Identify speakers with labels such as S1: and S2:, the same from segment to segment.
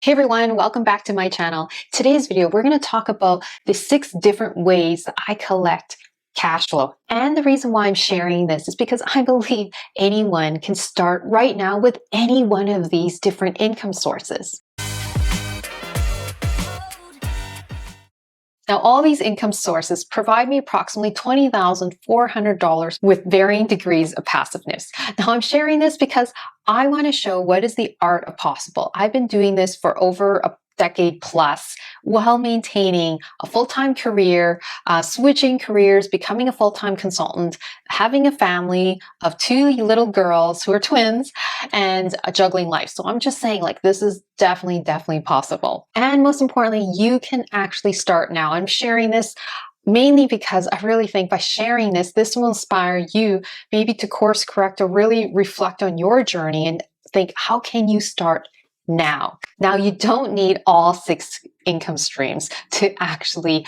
S1: Hey everyone, welcome back to my channel. Today's video, we're going to talk about the 6 different ways that I collect cash flow. And the reason why I'm sharing this is because I believe anyone can start right now with any one of these different income sources. Now, all these income sources provide me approximately $20,400 with varying degrees of passiveness. Now, I'm sharing this because I want to show what is the art of possible. I've been doing this for over a decade plus while maintaining a full-time career, switching careers, becoming a full-time consultant, having a family of 2 little girls who are twins, and juggling life. So I'm just saying, like, this is definitely possible. And most importantly, you can actually start now. I'm sharing this mainly because I really think by sharing this, this will inspire you maybe to course correct or really reflect on your journey and think, how can you start now? Now, you don't need all 6 income streams to actually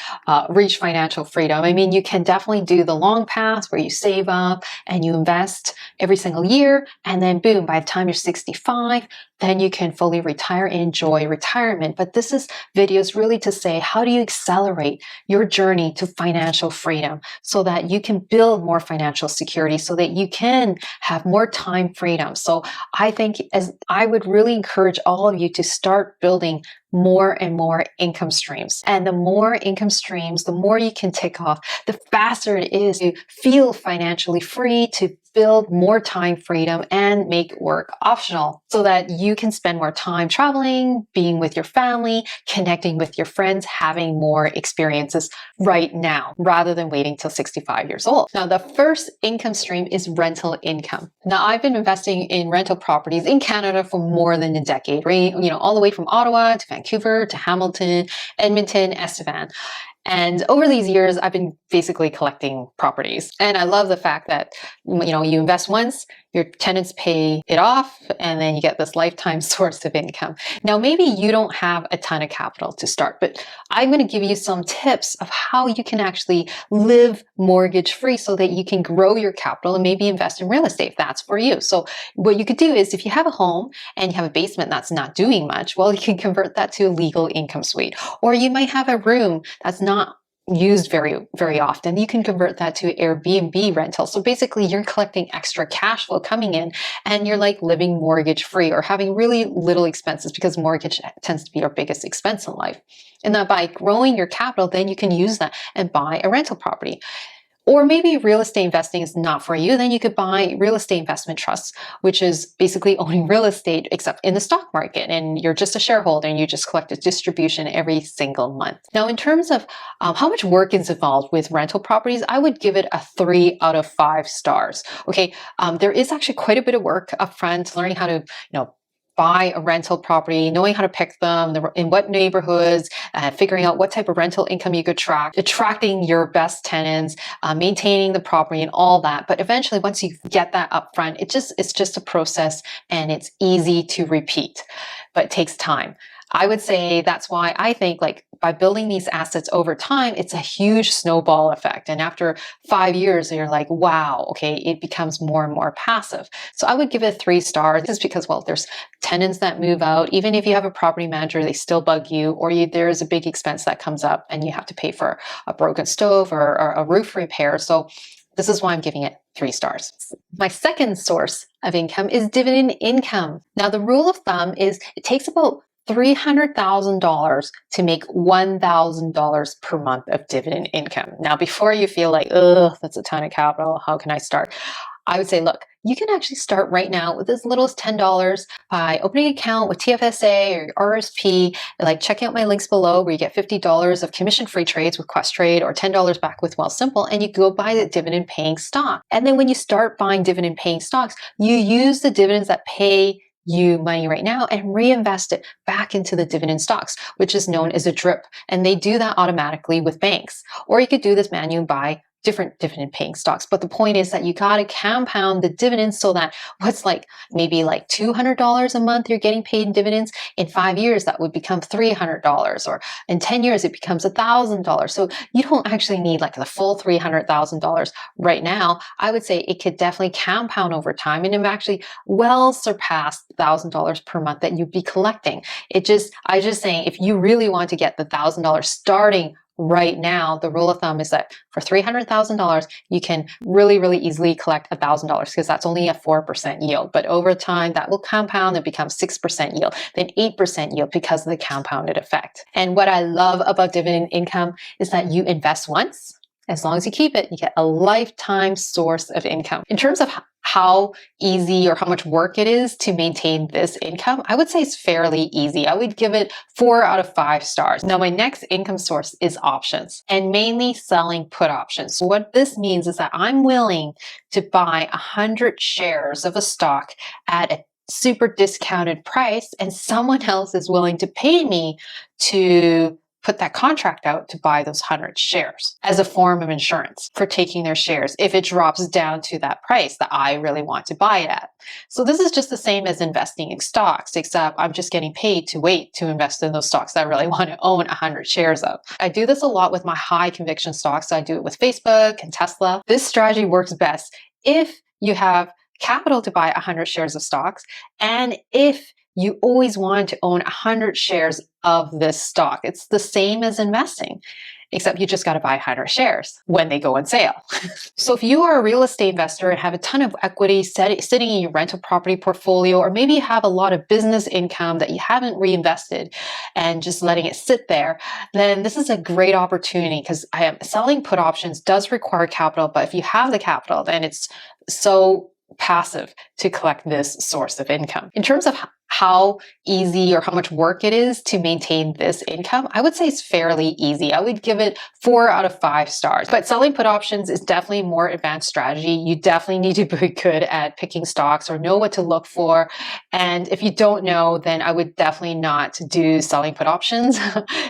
S1: reach financial freedom. I mean, you can definitely do the long path where you save up and you invest every single year, and then boom, by the time you're 65, then you can fully retire and enjoy retirement. But this video is really to say, how do you accelerate your journey to financial freedom so that you can build more financial security, so that you can have more time freedom? So I think as I would really encourage all of you to start building more and more income streams. And the more income streams, the more you can tick off, the faster it is to feel financially free, to build more time freedom and make work optional so that you can spend more time traveling, being with your family, connecting with your friends, having more experiences right now rather than waiting till 65 years old. Now, the first income stream is rental income. Now, I've been investing in rental properties in Canada for more than a decade, all the way from Ottawa to Vancouver to Hamilton, Edmonton, Estevan. And over these years, I've been basically collecting properties. And I love the fact that, you invest once, your tenants pay it off, and then you get this lifetime source of income. Now, maybe you don't have a ton of capital to start, but I'm going to give you some tips of how you can actually live mortgage free so that you can grow your capital and maybe invest in real estate if that's for you. So what you could do is, if you have a home and you have a basement that's not doing much, well, you can convert that to a legal income suite. Or you might have a room that's not used very often. You can convert that to Airbnb rental. So basically you're collecting extra cash flow coming in and you're like living mortgage free or having really little expenses, because mortgage tends to be our biggest expense in life. And then by growing your capital, then you can use that and buy a rental property. Or maybe real estate investing is not for you, then you could buy real estate investment trusts, which is basically owning real estate except in the stock market, and you're just a shareholder and you just collect a distribution every single month. Now, in terms of how much work is involved with rental properties, I would give it a 3 out of 5 stars. Okay, there is actually quite a bit of work upfront, learning how to, buy a rental property, knowing how to pick them, in what neighborhoods, figuring out what type of rental income you could attracting your best tenants, maintaining the property and all that. But eventually, once you get that upfront, it's just a process and it's easy to repeat, but it takes time. I would say that's why I think, like, by building these assets over time, it's a huge snowball effect. And after 5 years, you're like, wow, okay, it becomes more and more passive. So I would give it 3 stars, just because, well, there's tenants that move out. Even if you have a property manager, they still bug you, or there's a big expense that comes up and you have to pay for a broken stove or a roof repair. So this is why I'm giving it 3 stars. My second source of income is dividend income. Now, the rule of thumb is it takes about $300,000 to make $1,000 per month of dividend income. Now, before you feel like, ugh, that's a ton of capital, how can I start? I would say, look, you can actually start right now with as little as $10 by opening an account with TFSA or your RSP, like checking out my links below where you get $50 of commission-free trades with Questrade or $10 back with Wealthsimple, and you go buy the dividend-paying stock. And then when you start buying dividend-paying stocks, you use the dividends that pay you money right now and reinvest it back into the dividend stocks, which is known as a DRIP. And they do that automatically with banks. Or you could do this manually by different dividend paying stocks. But the point is that you got to compound the dividends so that what's like maybe like $200 a month you're getting paid in dividends, in 5 years that would become $300, or in 10 years it becomes $1,000. So you don't actually need like the full $300,000 right now. I would say it could definitely compound over time and it actually well surpass $1,000 per month that you'd be collecting. I just saying, if you really want to get the $1,000 starting right now, the rule of thumb is that for $300,000, you can really, really easily collect $1,000 because that's only a 4% yield. But over time, that will compound and become 6% yield, then 8% yield because of the compounded effect. And what I love about dividend income is that you invest once. As long as you keep it, you get a lifetime source of income. In terms of how easy or how much work it is to maintain this income, I would say it's fairly easy. I would give it 4 out of 5 stars. Now, my next income source is options, and mainly selling put options. So what this means is that I'm willing to buy 100 shares of a stock at a super discounted price, and someone else is willing to pay me to put that contract out to buy those 100 shares as a form of insurance for taking their shares if it drops down to that price that I really want to buy it at. So this is just the same as investing in stocks, except I'm just getting paid to wait to invest in those stocks that I really want to own 100 shares of. I do this a lot with my high conviction stocks. I do it with Facebook and Tesla. This strategy works best if you have capital to buy 100 shares of stocks, and if you always want to own 100 shares of this stock. It's the same as investing, except you just got to buy 100 shares when they go on sale. So if you are a real estate investor and have a ton of equity sitting in your rental property portfolio, or maybe you have a lot of business income that you haven't reinvested and just letting it sit there, then this is a great opportunity, because selling put options does require capital, but if you have the capital, then it's so passive to collect this source of income. In terms of how easy or how much work it is to maintain this income, I would say it's fairly easy. I would give it 4 out of 5 stars. But selling put options is definitely a more advanced strategy. You definitely need to be good at picking stocks or know what to look for. And if you don't know, then I would definitely not do selling put options.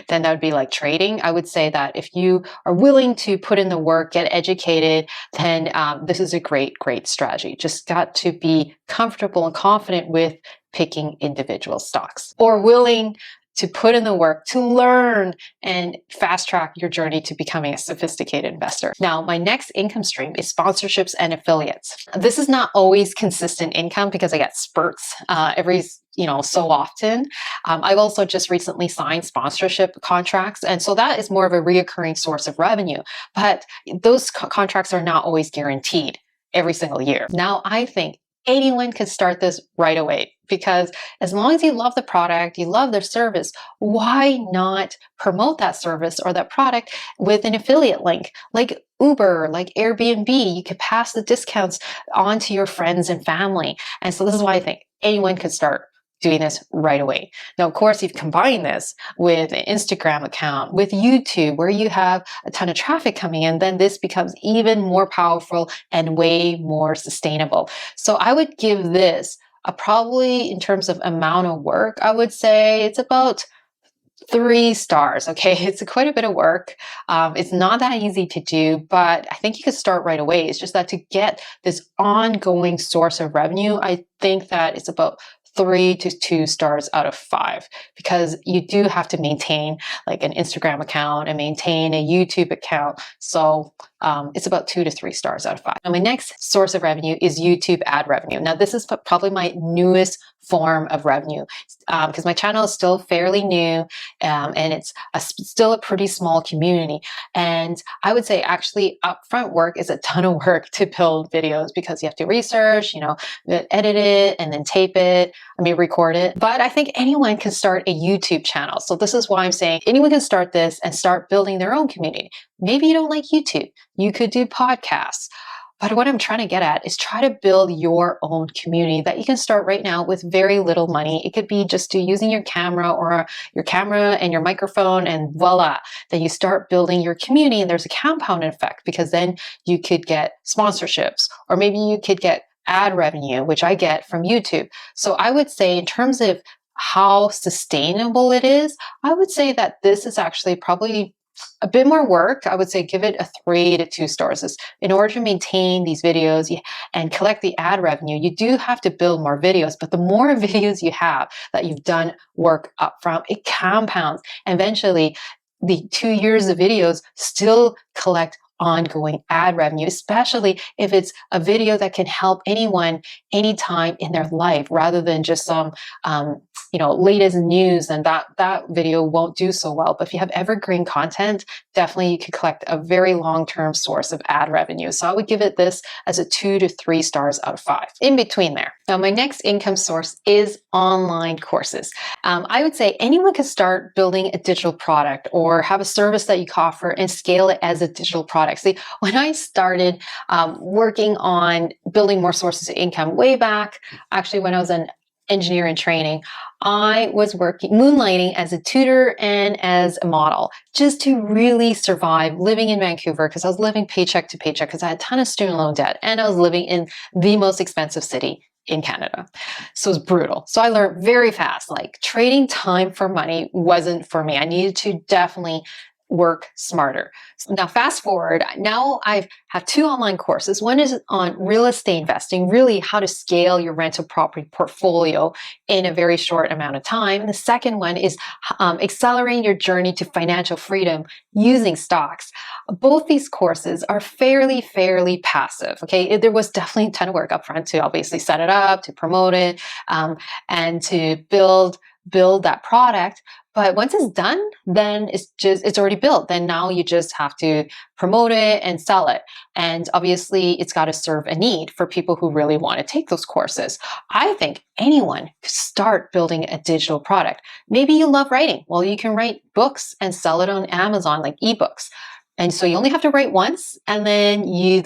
S1: Then that would be like trading. I would say that if you are willing to put in the work, get educated, then this is a great, great strategy. Just got to be comfortable and confident with picking individual stocks, or willing to put in the work to learn and fast track your journey to becoming a sophisticated investor. Now, my next income stream is sponsorships and affiliates. This is not always consistent income because I get spurts every so often. I've also just recently signed sponsorship contracts, and so that is more of a reoccurring source of revenue. But those contracts are not always guaranteed every single year. Now, I think anyone can start this right away, because as long as you love the product, you love their service, why not promote that service or that product with an affiliate link like Uber, like Airbnb? You could pass the discounts on to your friends and family. And so this is why I think anyone could start doing this right away. Now, of course, you've combined this with an Instagram account, with YouTube, where you have a ton of traffic coming in, then this becomes even more powerful and way more sustainable. So I would give this probably, in terms of amount of work, I would say it's about 3 stars. Okay, it's quite a bit of work. It's not that easy to do, but I think you could start right away. It's just that to get this ongoing source of revenue, I think that it's about 3 to 2 stars out of 5, because you do have to maintain like an Instagram account and maintain a YouTube account. So it's about 2 to 3 stars out of 5. Now, my next source of revenue is YouTube ad revenue. Now, this is probably my newest form of revenue, because my channel is still fairly new, and it's still a pretty small community. And I would say actually upfront work is a ton of work to build videos, because you have to research, edit it and then tape it, record it. But I think anyone can start a YouTube channel. So this is why I'm saying anyone can start this and start building their own community. Maybe you don't like YouTube. You could do podcasts. But what I'm trying to get at is try to build your own community that you can start right now with very little money. It could be just using your camera and your microphone, and voila, then you start building your community, and there's a compound effect, because then you could get sponsorships, or maybe you could get ad revenue, which I get from YouTube. So I would say, in terms of how sustainable it is, I would say that this is actually probably a bit more work. I would say give it a 3 to 2 stars. In order to maintain these videos and collect the ad revenue, you do have to build more videos. But the more videos you have that you've done work upfront, it compounds. Eventually, the 2 years of videos still collect ongoing ad revenue, especially if it's a video that can help anyone anytime in their life, rather than just some latest news, and that video won't do so well. But if you have evergreen content, definitely you could collect a very long-term source of ad revenue. So I would give it this as a 2 to 3 stars out of 5, in between there. Now, my next income source is online courses. I would say anyone can start building a digital product or have a service that you offer and scale it as a digital product. See, when I started working on building more sources of income way back, actually when I was an engineer in training, I was moonlighting as a tutor and as a model just to really survive living in Vancouver, because I was living paycheck to paycheck because I had a ton of student loan debt and I was living in the most expensive city in Canada. So it was brutal. So I learned very fast, like trading time for money wasn't for me. I needed to definitely work smarter. Now, fast forward, now I have 2 online courses. One is on real estate investing, really how to scale your rental property portfolio in a very short amount of time. And the second one is accelerating your journey to financial freedom using stocks. Both these courses are fairly passive. Okay, there was definitely a ton of work upfront to obviously set it up, to promote it, and to build that product. But once it's done, then it's already built. Then now you just have to promote it and sell it. And obviously it's got to serve a need for people who really want to take those courses. I think anyone could start building a digital product. Maybe you love writing. Well, you can write books and sell it on Amazon, like ebooks. And so you only have to write once, and then you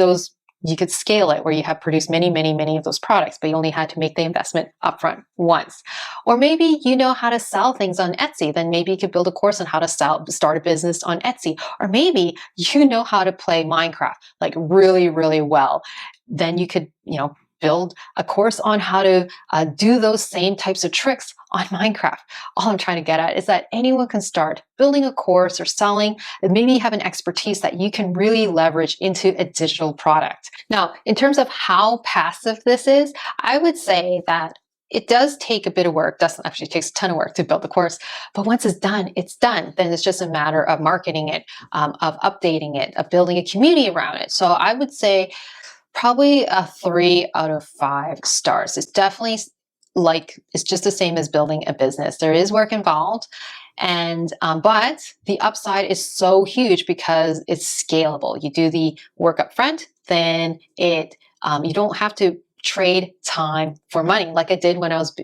S1: could scale it where you have produced many of those products, but you only had to make the investment upfront once. Or maybe you know how to sell things on Etsy, then maybe you could build a course on how to start a business on Etsy. Or maybe you know how to play Minecraft like really well. Then you could, build a course on how to do those same types of tricks on Minecraft. All I'm trying to get at is that anyone can start building a course or selling, and maybe you have an expertise that you can really leverage into a digital product. Now, in terms of how passive this is, I would say that it does take a bit of work. Doesn't actually takes a ton of work to build the course, but once it's done, it's done. Then it's just a matter of marketing it, of updating it, of building a community around it. So I would say probably a 3 out of 5 stars. It's definitely it's just the same as building a business. There is work involved, and but the upside is so huge because it's scalable. You do the work up front, then you don't have to trade time for money like I did when I was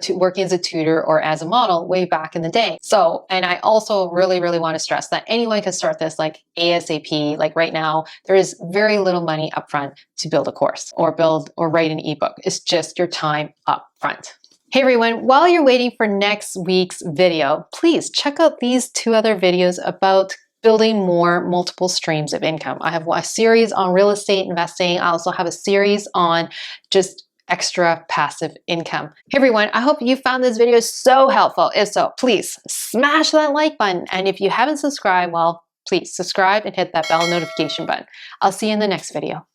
S1: working as a tutor or as a model way back in the day. So, and I also really want to stress that anyone can start this like ASAP. Like right now, there is very little money upfront to build a course or write an ebook. It's just your time up front. Hey everyone, while you're waiting for next week's video, please check out these 2 other videos about building more multiple streams of income. I have a series on real estate investing. I also have a series on just extra passive income. Hey everyone, I hope you found this video so helpful. If so, please smash that like button. And if you haven't subscribed, well, please subscribe and hit that bell notification button. I'll see you in the next video.